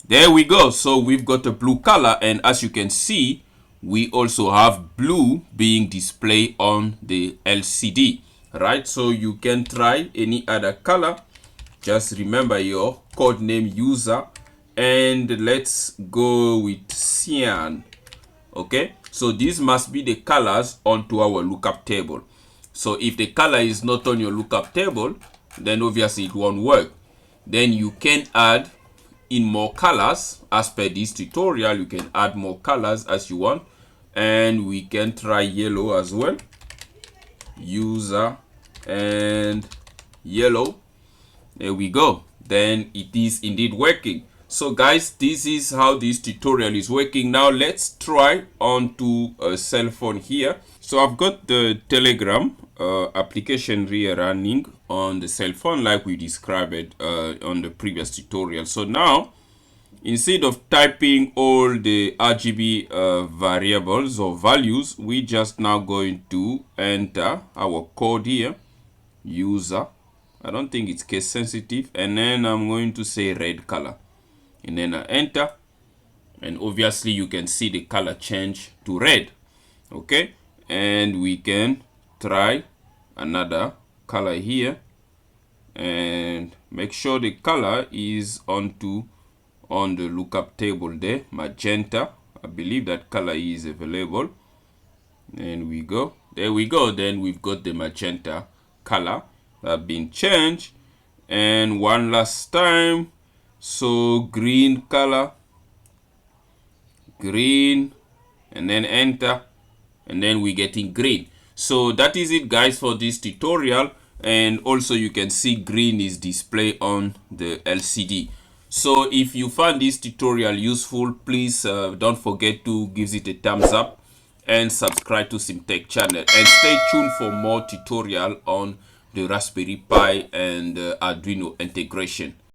There we go. So we've got a blue color, and as you can see, we also have blue being displayed on the LCD, right? So you can try any other color. Just remember your code name user, and let's go with cyan. Okay, so these must be the colors onto our lookup table. So if the color is not on your lookup table, then obviously it won't work. Then you can add in more colors. As per this tutorial, you can add more colors as you want, and we can try yellow as well. User and yellow. There we go. Then it is indeed working. So guys, this is how this tutorial is working. Now let's try onto a cell phone here. So I've got the Telegram application here running on the cell phone like we described it on the previous tutorial. So now, instead of typing all the RGB variables or values, we just now going to enter our code here, user. I don't think it's case sensitive, and then I'm going to say red color, and then I enter, and obviously you can see the color change to red. Okay, and we can try another color here and make sure the color is on the lookup table there, magenta. I believe that color is available, and we go, there we go. Then we've got the magenta color that been changed. And one last time, so green color, green, and then enter, and then we're getting green. So that is it guys for this tutorial. And also you can see green is displayed on the LCD. So if you found this tutorial useful, please don't forget to give it a thumbs up and subscribe to CMTEQ channel, and stay tuned for more tutorial on the Raspberry Pi and Arduino integration.